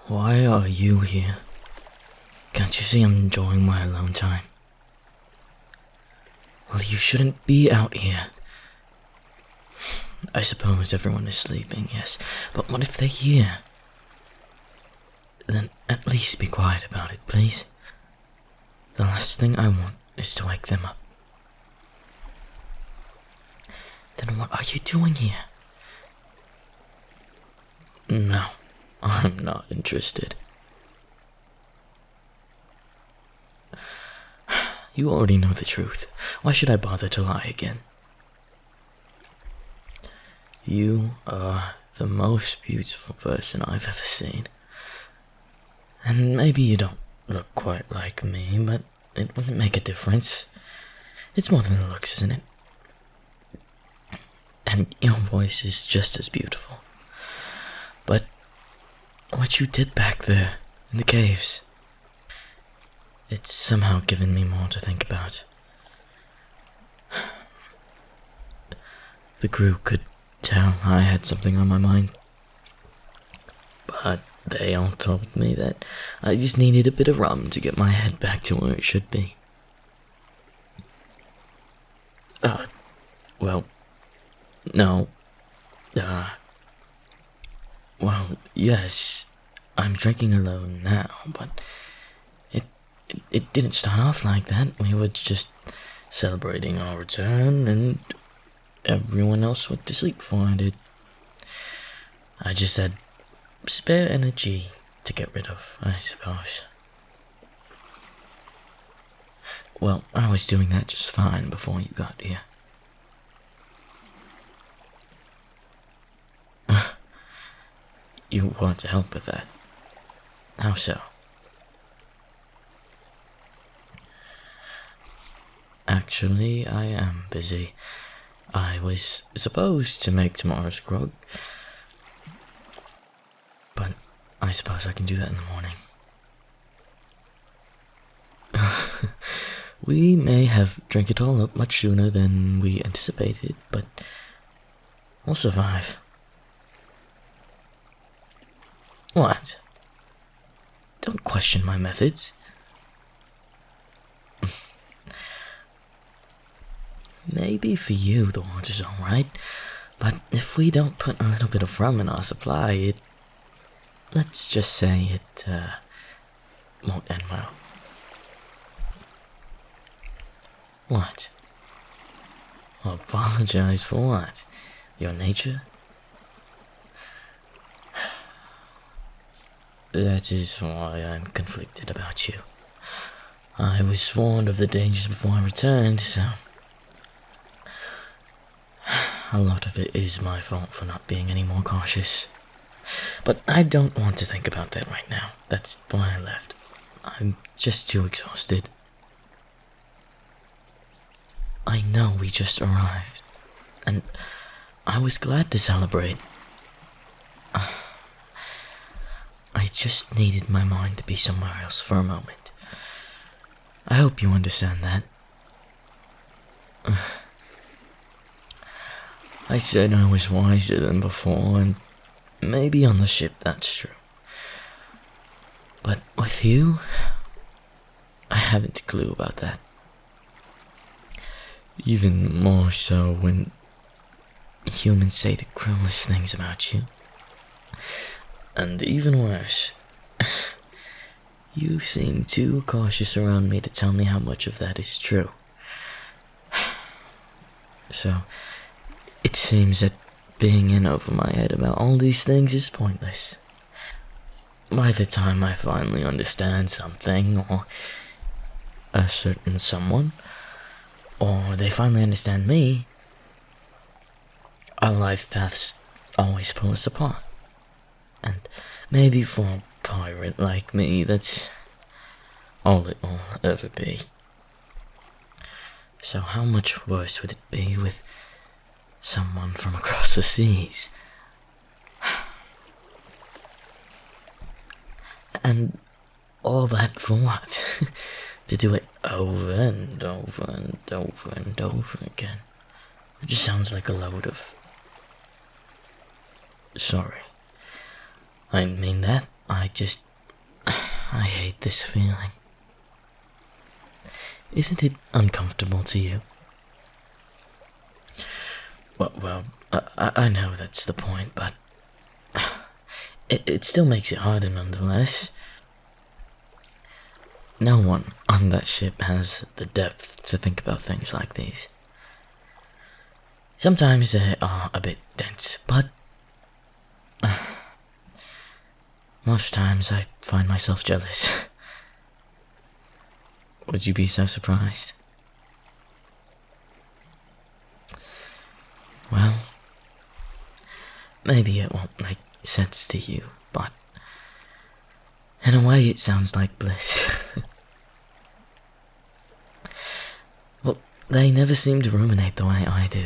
Why are you here? Can't you see I'm enjoying my alone time? Well, you shouldn't be out here. I suppose everyone is sleeping, yes, but what if they hear? Then at least be quiet about it, please. The last thing I want is to wake them up. Then what are you doing here? No, I'm not interested. You already know the truth. Why should I bother to lie again? You are the most beautiful person I've ever seen. And maybe you don't look quite like me, but it wouldn't make a difference. It's more than the looks, isn't it? And your voice is just as beautiful. But what you did back there, in the caves, it's somehow given me more to think about. The crew could tell I had something on my mind, but they all told me that I just needed a bit of rum to get my head back to where it should be. Well, no. Well, yes, I'm drinking alone now, but it didn't start off like that. We were just celebrating our return, and everyone else went to sleep for it. I just had spare energy to get rid of, I suppose. Well, I was doing that just fine before you got here. You want to help with that? How so? Actually, I am busy. I was supposed to make tomorrow's grog, but I suppose I can do that in the morning. We may have drank it all up much sooner than we anticipated, but we'll survive. What? Don't question my methods. Maybe for you the water's alright, but if we don't put a little bit of rum in our supply, let's just say it won't end well. What? Apologize for what? Your nature? That is why I'm conflicted about you. I was warned of the dangers before I returned, so a lot of it is my fault for not being any more cautious. But I don't want to think about that right now. That's why I left. I'm just too exhausted. I know we just arrived, and I was glad to celebrate. I just needed my mind to be somewhere else for a moment. I hope you understand that. I said I was wiser than before, and maybe on the ship that's true. But with you, I haven't a clue about that. Even more so when humans say the cruelest things about you. And even worse, you seem too cautious around me to tell me how much of that is true. So, it seems that being in over my head about all these things is pointless. By the time I finally understand something, or a certain someone, or they finally understand me, our life paths always pull us apart. And maybe for a pirate like me, that's all it will ever be. So how much worse would it be with someone from across the seas? And all that for what? To do it over and over and over and over again. It just sounds like a load of... Sorry. I didn't mean that. I hate this feeling. Isn't it uncomfortable to you? I know that's the point, but it still makes it harder nonetheless. No one on that ship has the depth to think about things like these. Sometimes they are a bit dense, but most times I find myself jealous. Would you be so surprised? Well, maybe it won't make sense to you, but in a way it sounds like bliss. Well, they never seem to ruminate the way I do.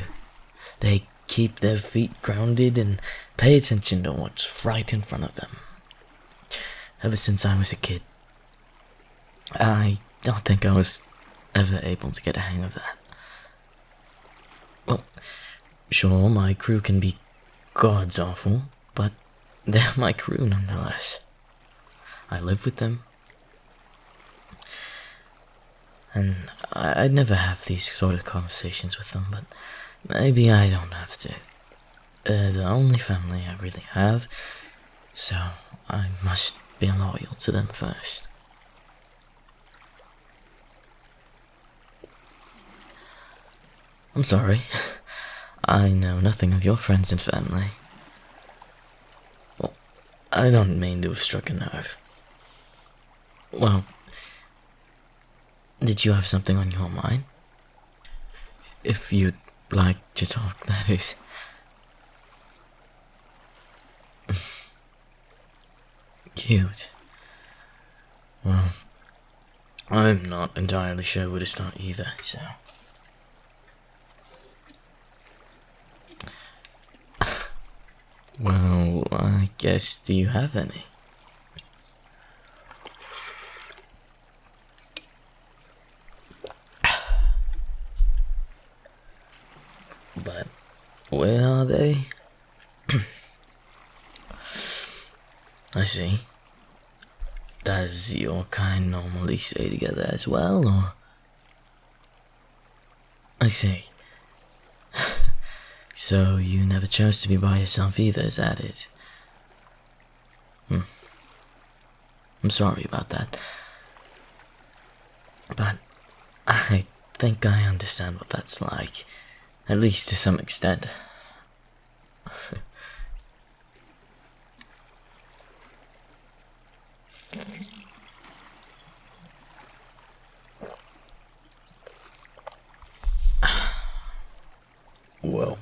They keep their feet grounded and pay attention to what's right in front of them. Ever since I was a kid, I don't think I was ever able to get a hang of that. Well, sure, my crew can be god's awful, but they're my crew nonetheless. I live with them. And I'd never have these sort of conversations with them, but maybe I don't have to. They're the only family I really have, so I must be loyal to them first. I'm sorry. I know nothing of your friends and family. Well, I don't mean to have struck a nerve. Well, did you have something on your mind? If you'd like to talk, that is. Cute. Well, I'm not entirely sure where to start either, so. Well, I guess, do you have any? But where are they? I see. Does your kind normally stay together as well, or? I see. So you never chose to be by yourself either, is that it? I'm sorry about that. But I think I understand what that's like, at least to some extent. Well,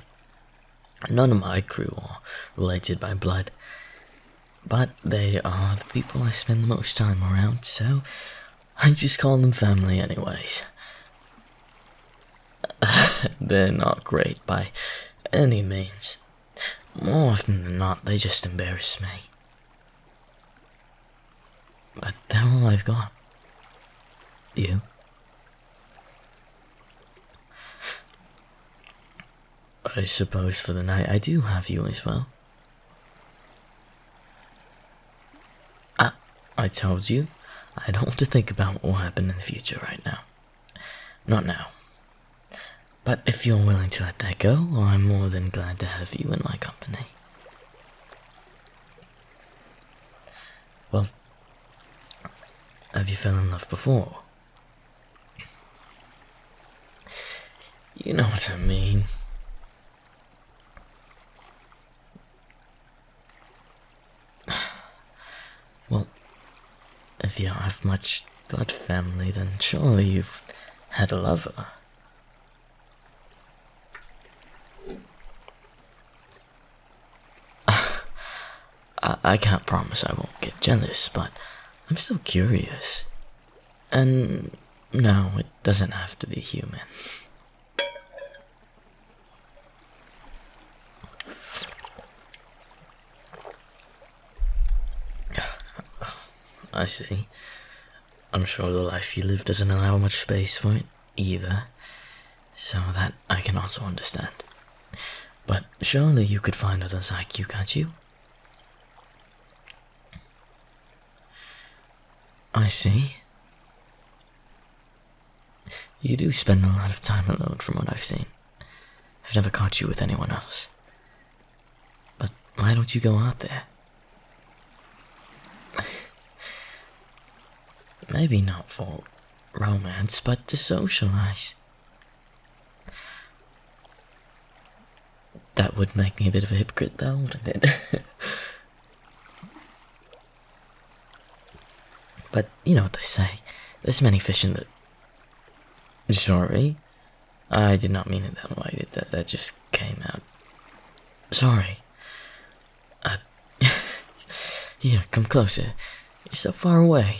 none of my crew are related by blood, but they are the people I spend the most time around, so I just call them family anyways. They're not great by any means. More often than not, they just embarrass me. But they're all I've got. You? I suppose for the night I do have you as well. I told you, I don't want to think about what will happen in the future right now. Not now. But if you're willing to let that go, I'm more than glad to have you in my company. Well, have you fell in love before? You know what I mean. Well, if you don't have much blood family, then surely you've had a lover. I can't promise I won't get jealous, but I'm still curious. And no, it doesn't have to be human. I see. I'm sure the life you live doesn't allow much space for it either, so that I can also understand. But surely you could find others like you, can't you? I see. You do spend a lot of time alone from what I've seen. I've never caught you with anyone else. But why don't you go out there? Maybe not for romance, but to socialize. That would make me a bit of a hypocrite though, wouldn't it? But you know what they say, there's many fish in the... Sorry? I did not mean it that way, that just came out. Sorry. Here, come closer. You're so far away.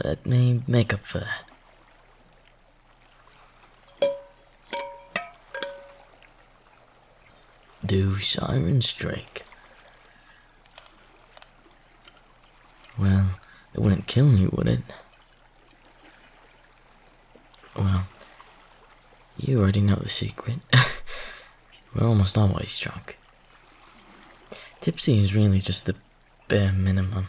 Let me make up for that. Do sirens drake? Well, it wouldn't kill you, would it? Well, you already know the secret. We're almost always drunk. Tipsy is really just the bare minimum.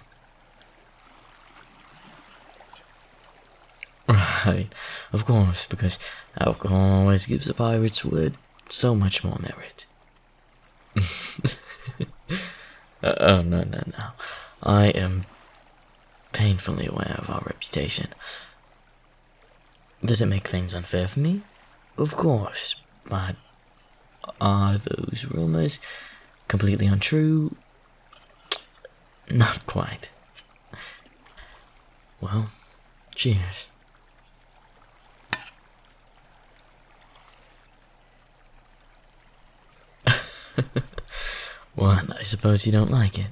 Right, of course, because alcohol always gives a pirate's word so much more merit. Oh, no. I am painfully aware of our reputation. Does it make things unfair for me? Of course, but are those rumors completely untrue? Not quite. Well, cheers. What, I suppose you don't like it?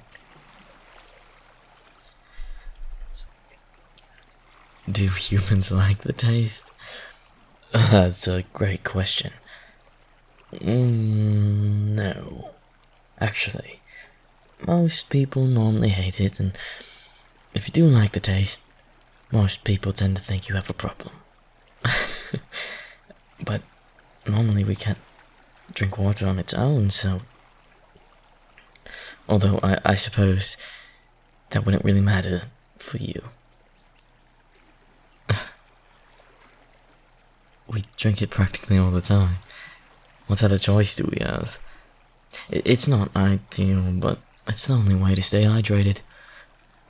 Do humans like the taste? That's a great question. No. Actually, most people normally hate it, and if you do like the taste, most people tend to think you have a problem. But normally we can't drink water on its own, so... Although I suppose that wouldn't really matter for you. We drink it practically all the time. What other choice do we have? It's not ideal, but it's the only way to stay hydrated.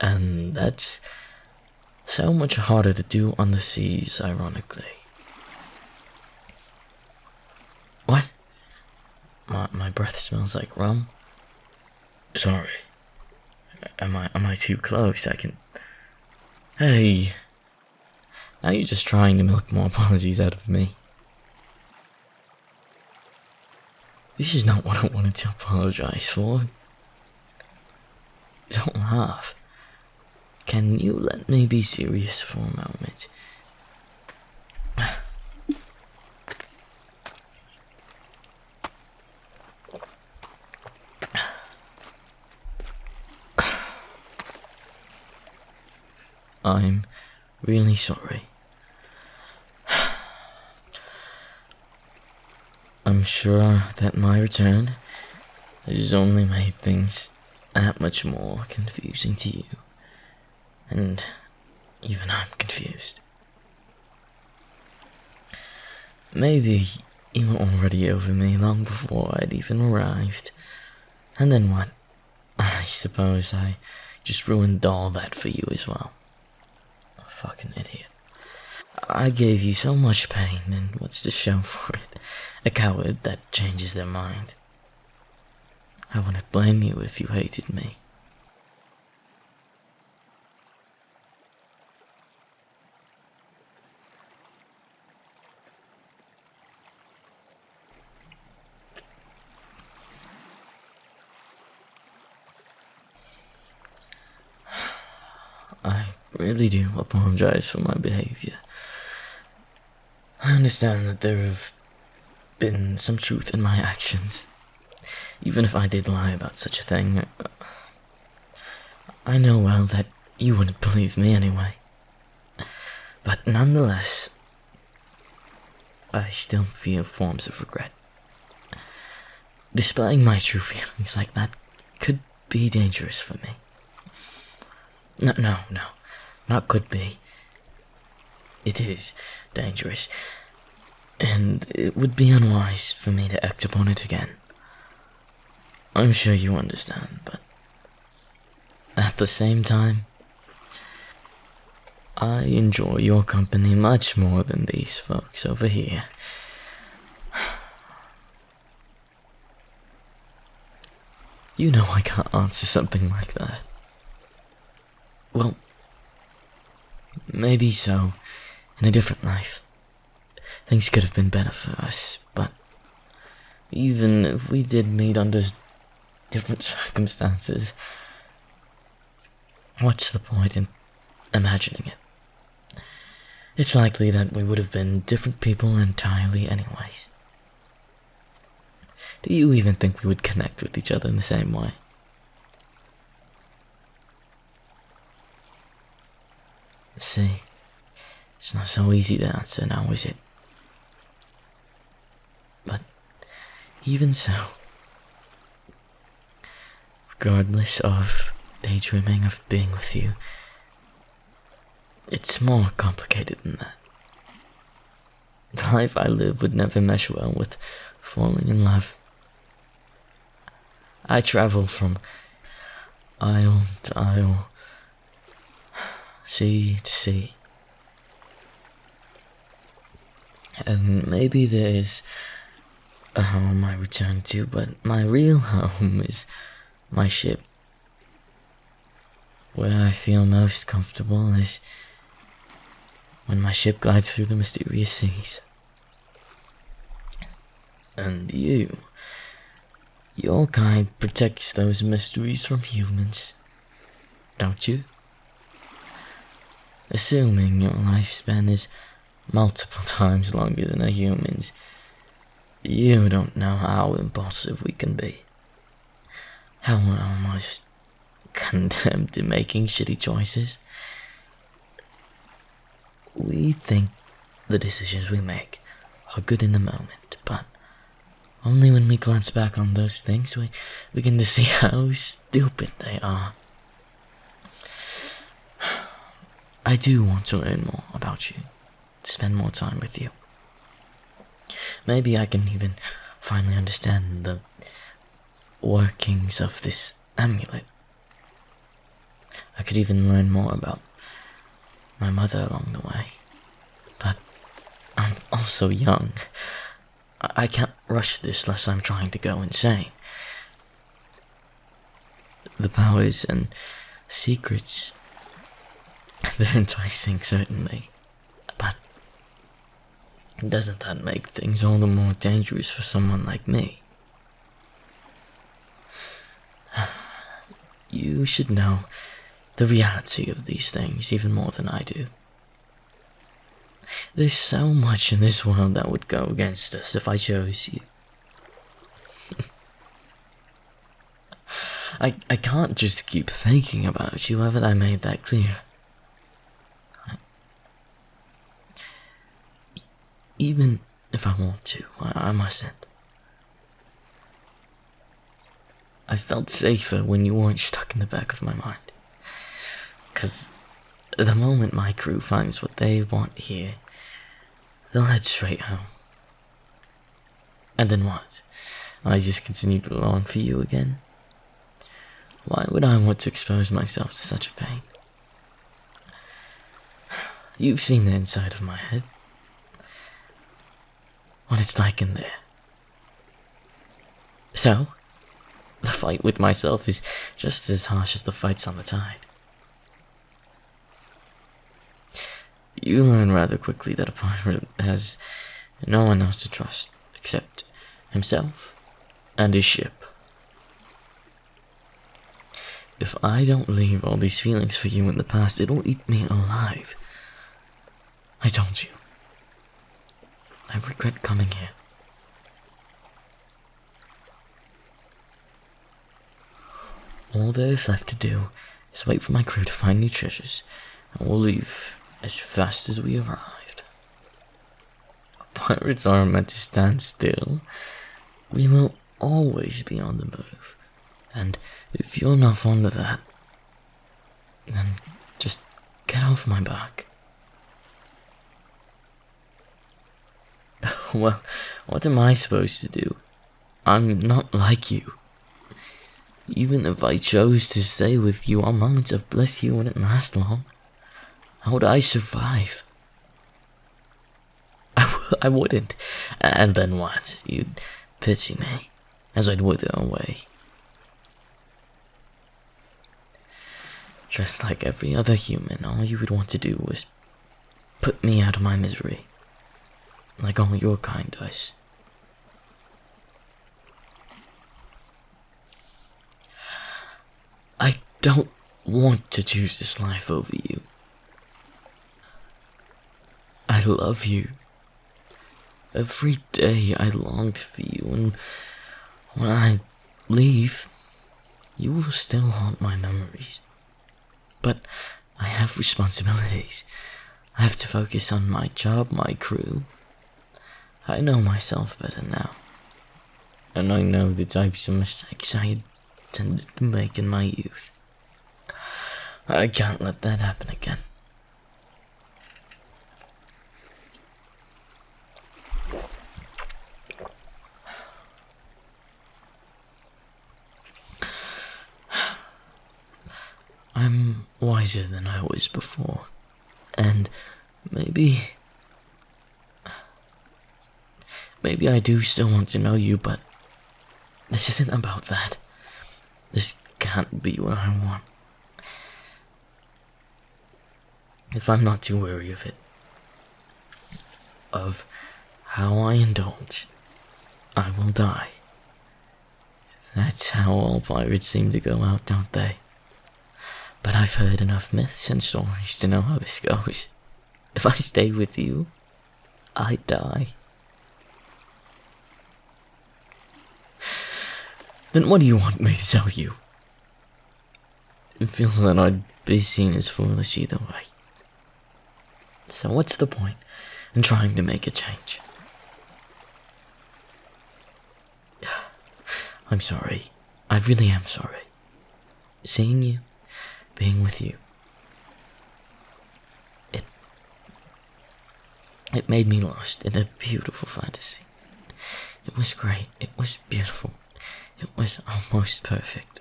And that's so much harder to do on the seas, ironically. What? My breath smells like rum? Sorry. Am I too close? I can... Hey! Now you're just trying to milk more apologies out of me. This is not what I wanted to apologize for. Don't laugh. Can you let me be serious for a moment? I'm really sorry. I'm sure that my return has only made things that much more confusing to you. And even I'm confused. Maybe you were already over me long before I'd even arrived. And then what? I suppose I just ruined all that for you as well. A fucking idiot. I gave you so much pain, and what's to show for it? A coward that changes their mind. I wouldn't blame you if you hated me. I really do apologize for my behavior. I understand that there have been some truth in my actions. Even if I did lie about such a thing, I know well that you wouldn't believe me anyway. But nonetheless, I still feel forms of regret. Displaying my true feelings like that could be dangerous for me. No. not could be. It is dangerous, and it would be unwise for me to act upon it again. I'm sure you understand, but at the same time, I enjoy your company much more than these folks over here. You know I can't answer something like that. Well, maybe so, in a different life. Things could have been better for us, but even if we did meet under different circumstances, what's the point in imagining it? It's likely that we would have been different people entirely anyways. Do you even think we would connect with each other in the same way? See, it's not so easy to answer now, is it? But even so, regardless of daydreaming of being with you, it's more complicated than that. The life I live would never mesh well with falling in love. I travel from isle to isle, sea to sea. And maybe there is a home I return to, but my real home is my ship. Where I feel most comfortable is when my ship glides through the mysterious seas. And your kind protects those mysteries from humans, don't you? Assuming your lifespan is multiple times longer than a human's, you don't know how impulsive we can be. How we're almost condemned to making shitty choices. We think the decisions we make are good in the moment, but only when we glance back on those things, we begin to see how stupid they are. I do want to learn more about you, to spend more time with you. Maybe I can even finally understand the workings of this amulet. I could even learn more about my mother along the way. But I'm also young. I can't rush this lest I'm trying to go insane. The powers and secrets, they're enticing, certainly. But doesn't that make things all the more dangerous for someone like me? You should know the reality of these things even more than I do. There's so much in this world that would go against us if I chose you. I can't just keep thinking about you, haven't I made that clear? Even if I want to, I mustn't. I felt safer when you weren't stuck in the back of my mind. 'Cause the moment my crew finds what they want here, they'll head straight home. And then what? I just continue to long for you again? Why would I want to expose myself to such a pain? You've seen the inside of my head. What it's like in there. So, the fight with myself is just as harsh as the fights on the tide. You learn rather quickly that a pirate has no one else to trust except himself and his ship. If I don't leave all these feelings for you in the past, it'll eat me alive. I told you. I regret coming here. All there is left to do is wait for my crew to find new treasures, and we'll leave as fast as we arrived. Pirates aren't meant to stand still. We will always be on the move. And if you're not fond of that, then just Get off my back. Well, what am I supposed to do? I'm not like you. Even if I chose to stay with you, our moments of bliss here wouldn't last long. How would I survive? I wouldn't. And then what? You'd pity me as I'd wither away. Just like every other human, all you would want to do was put me out of my misery. Like all your kind does. I don't want to choose this life over you. I love you. Every day I longed for you, and when I leave, you will still haunt my memories. But I have responsibilities. I have to focus on my job, my crew. I know myself better now. And I know the types of mistakes I had tended to make in my youth. I can't let that happen again. I'm wiser than I was before, and maybe I do still want to know you, but this isn't about that. This can't be what I want. If I'm not too wary of it, of how I indulge, I will die. That's how all pirates seem to go out, don't they? But I've heard enough myths and stories to know how this goes. If I stay with you, I die. Then what do you want me to tell you? It feels that I'd be seen as foolish either way. So what's the point in trying to make a change? I'm sorry. I really am sorry. Seeing you, being with you, it made me lost in a beautiful fantasy. It was great. It was beautiful. It was almost perfect.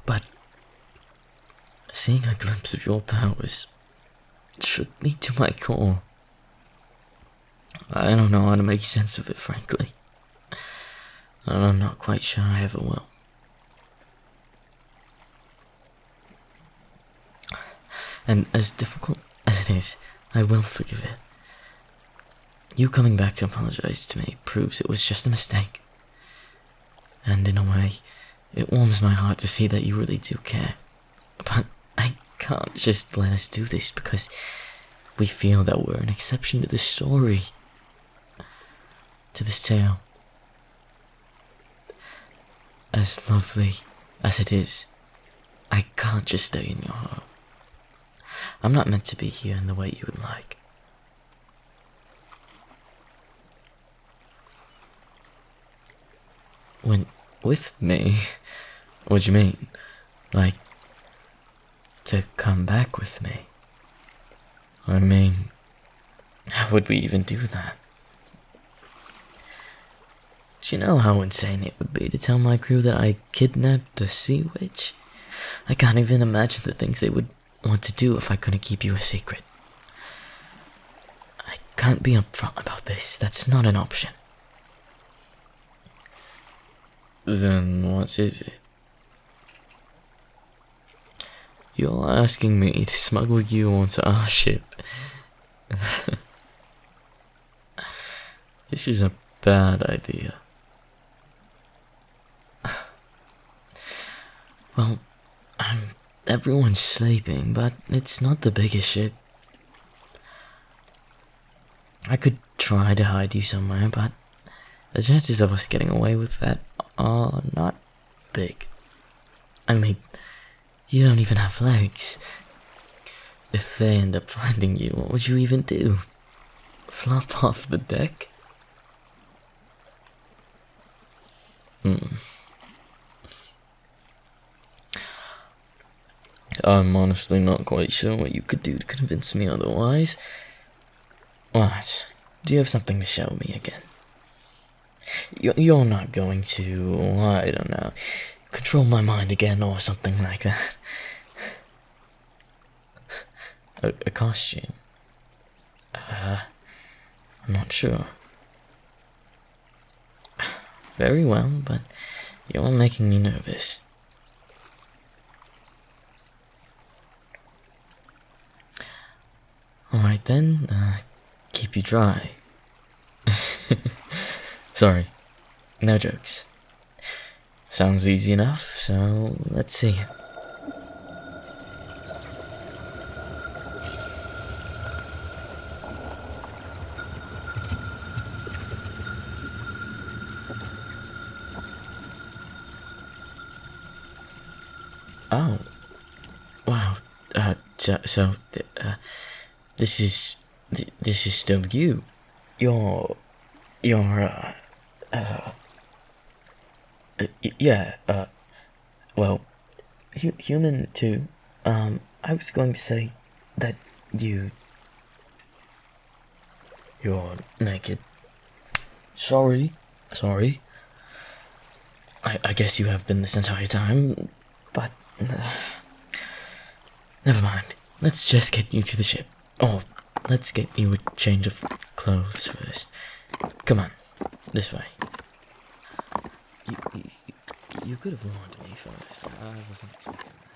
But seeing a glimpse of your powers shook me to my core. I don't know how to make sense of it, frankly. And I'm not quite sure I ever will. And as difficult as it is, I will forgive it. You coming back to apologize to me proves it was just a mistake. And in a way, it warms my heart to see that you really do care. But I can't just let us do this because we feel that we're an exception to the story. To this tale. As lovely as it is, I can't just stay in your heart. I'm not meant to be here in the way you would like. When with me? What do you mean? Like, to come back with me? I mean, how would we even do that? Do you know how insane it would be to tell my crew that I kidnapped a sea witch? I can't even imagine the things they would want to do if I couldn't keep you a secret. I can't be upfront about this. That's not an option. Then what is it? You're asking me to smuggle you onto our ship. This is a bad idea. Well, everyone's sleeping, but it's not the biggest ship. I could try to hide you somewhere, but the chances of us getting away with that are not big. I mean, you don't even have legs. If they end up finding you, what would you even do? Flop off the deck? I'm honestly not quite sure what you could do to convince me otherwise. What? Do you have something to show me again? You're not going to, I don't know, control my mind again or something like that. A costume? I'm not sure. Very well, but you're making me nervous. Alright then, keep you dry. Sorry, no jokes. Sounds easy enough, so let's see it. Oh, wow. This is this is still you. You're, you're, yeah. Well, human too. I was going to say that you're naked. Sorry. I guess you have been this entire time, but never mind. Let's just get you to the ship. Oh, let's get you a change of clothes first. Come on, this way. You could have warned me first. I wasn't expecting that.